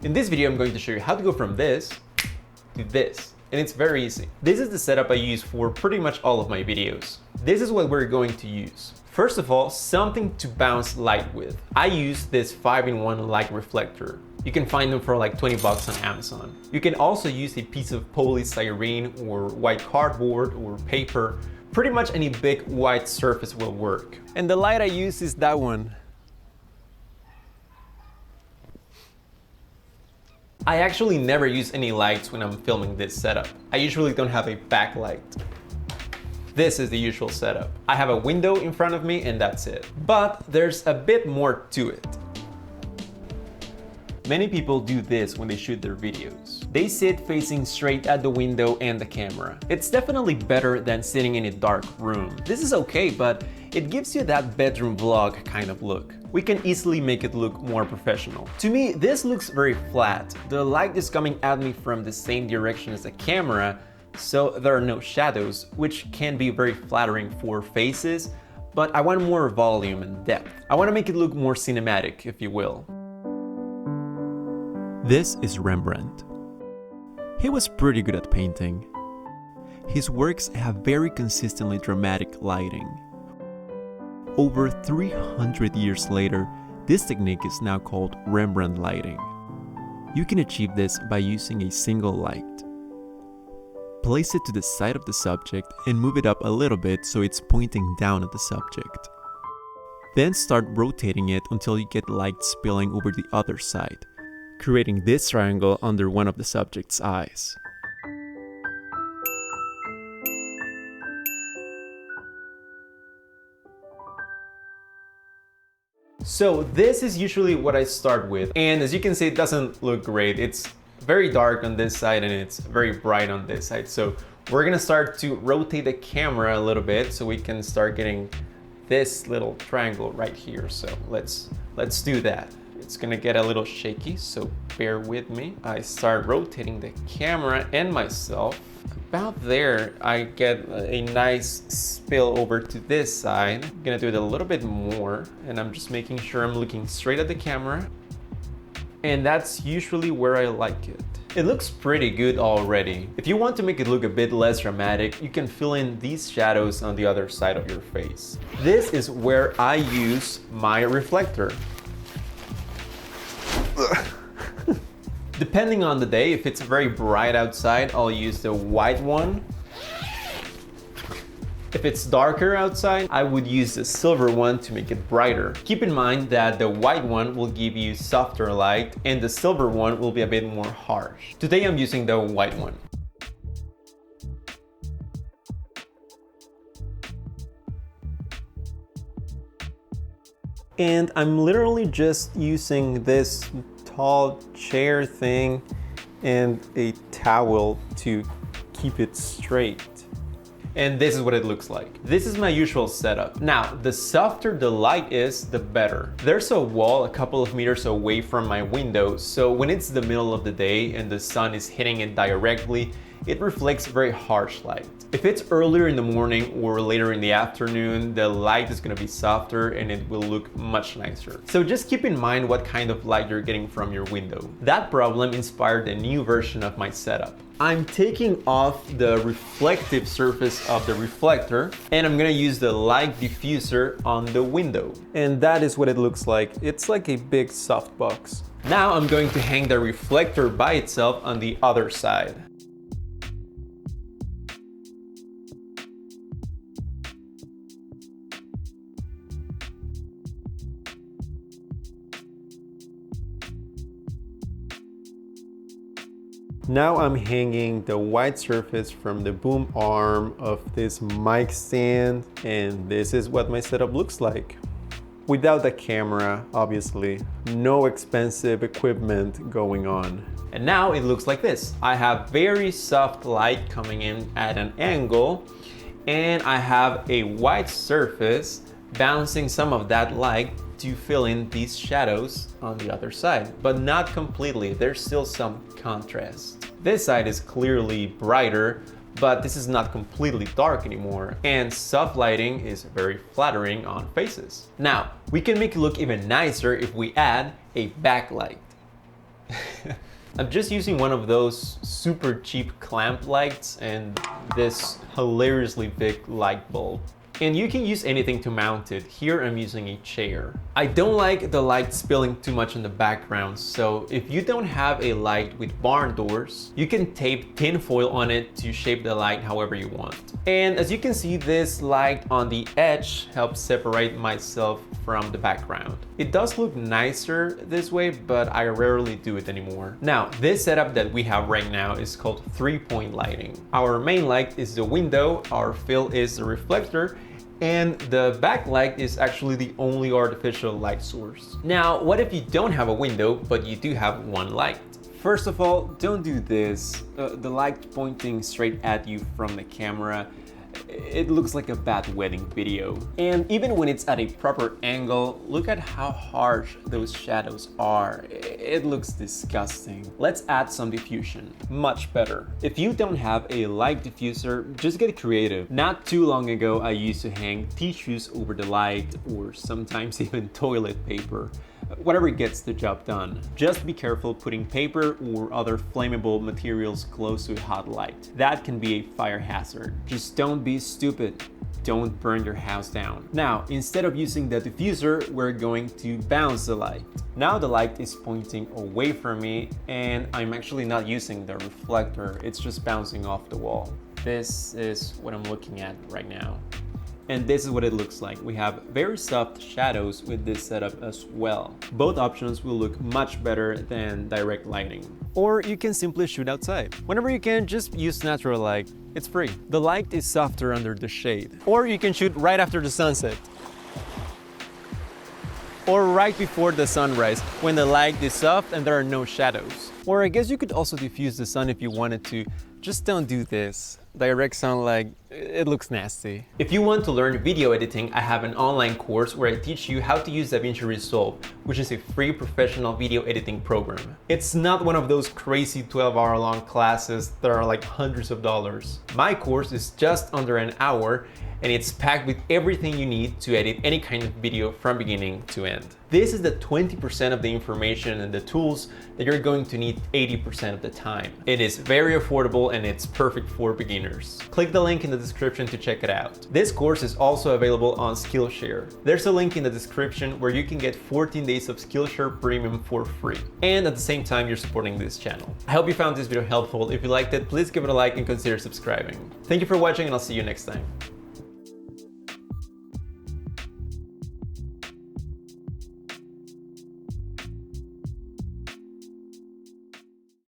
In this video, I'm going to show you how to go from this to this. And it's very easy. This is the setup I use for pretty much all of my videos. This is what we're going to use. First of all, something to bounce light with. I use this 5-in-1 light reflector. You can find them for like 20 bucks on Amazon. You can also use a piece of polystyrene or white cardboard or paper. Pretty much any big white surface will work. And the light I use is that one. I actually never use any lights when I'm filming this setup. I usually don't have a backlight. This is the usual setup. I have a window in front of me and that's it. But there's a bit more to it. Many people do this when they shoot their videos. They sit facing straight at the window and the camera. It's definitely better than sitting in a dark room. This is okay, but it gives you that bedroom vlog kind of look. We can easily make it look more professional. To me, this looks very flat. The light is coming at me from the same direction as the camera, so there are no shadows, which can be very flattering for faces, but I want more volume and depth. I want to make it look more cinematic, if you will. This is Rembrandt. He was pretty good at painting. His works have very consistently dramatic lighting. Over 300 years later, this technique is now called Rembrandt lighting. You can achieve this by using a single light. Place it to the side of the subject and move it up a little bit so it's pointing down at the subject. Then start rotating it until you get light spilling over the other side, creating this triangle under one of the subject's eyes. So this is usually what I start with, and as you can see, it doesn't look great. It's very dark on this side and it's very bright on this side. So we're gonna start to rotate the camera a little bit so we can start getting this little triangle right here. So let's do that. It's gonna get a little shaky, so bear with me. I start rotating the camera and myself. About there, I get a nice spill over to this side. I'm gonna do it a little bit more, and I'm just making sure I'm looking straight at the camera. And that's usually where I like it. It looks pretty good already. If you want to make it look a bit less dramatic, you can fill in these shadows on the other side of your face. This is where I use my reflector. Depending on the day, if it's very bright outside, I'll use the white one. If it's darker outside, I would use the silver one to make it brighter. Keep in mind that the white one will give you softer light and the silver one will be a bit more harsh. Today I'm using the white one. And I'm literally just using this tall chair thing and a towel to keep it straight. And this is what it looks like. This is my usual setup. Now, the softer the light is, the better. There's a wall a couple of meters away from my window, so when it's the middle of the day and the sun is hitting it directly, it reflects very harsh light. If it's earlier in the morning or later in the afternoon, the light is going to be softer and it will look much nicer. So just keep in mind what kind of light you're getting from your window. That problem inspired a new version of my setup. I'm taking off the reflective surface of the reflector and I'm going to use the light diffuser on the window. And that is what it looks like. It's like a big softbox. Now I'm going to hang the reflector by itself on the other side. Now I'm hanging the white surface from the boom arm of this mic stand, and this is what my setup looks like. Without the camera, obviously. No expensive equipment going on. And now it looks like this. I have very soft light coming in at an angle, and I have a white surface bouncing some of that light to fill in these shadows on the other side, but not completely. There's still some contrast. This side is clearly brighter, but this is not completely dark anymore, and soft lighting is very flattering on faces. Now, we can make it look even nicer if we add a backlight. I'm just using one of those super cheap clamp lights and this hilariously big light bulb. And you can use anything to mount it. Here I'm using a chair. I don't like the light spilling too much in the background, so if you don't have a light with barn doors, you can tape tin foil on it to shape the light however you want. And as you can see, this light on the edge helps separate myself from the background. It does look nicer this way, but I rarely do it anymore. Now, this setup that we have right now is called 3-point lighting. Our main light is the window, our fill is the reflector, and the backlight is actually the only artificial light source. Now, what if you don't have a window, but you do have one light? First of all, don't do this. The light pointing straight at you from the camera, it looks like a bad wedding video. And even when it's at a proper angle, look at how harsh those shadows are. It looks disgusting. Let's add some diffusion. Much better. If you don't have a light diffuser, just get creative. Not too long ago, I used to hang tissues over the light, or sometimes even toilet paper. Whatever gets the job done. Just be careful putting paper or other flammable materials close to a hot light. That can be a fire hazard. Just don't be stupid. Don't burn your house down. Now, instead of using the diffuser, we're going to bounce the light. Now the light is pointing away from me, and I'm actually not using the reflector. It's just bouncing off the wall. This is what I'm looking at right now. And this is what it looks like. We have very soft shadows with this setup as well. Both options will look much better than direct lighting. Or you can simply shoot outside. Whenever you can, just use natural light. It's free. The light is softer under the shade. Or you can shoot right after the sunset. Or right before the sunrise, when the light is soft and there are no shadows. Or I guess you could also diffuse the sun if you wanted to. Just don't do this. Direct sunlight, it looks nasty. If you want to learn video editing, I have an online course where I teach you how to use DaVinci Resolve, which is a free professional video editing program. It's not one of those crazy 12-hour-long classes that are like hundreds of dollars. My course is just under an hour, and it's packed with everything you need to edit any kind of video from beginning to end. This is the 20% of the information and the tools that you're going to need 80% of the time. It is very affordable and it's perfect for beginners. Click the link in the description to check it out. This course is also available on Skillshare. There's a link in the description where you can get 14 days of Skillshare Premium for free. And at the same time, you're supporting this channel. I hope you found this video helpful. If you liked it, please give it a like and consider subscribing. Thank you for watching, and I'll see you next time.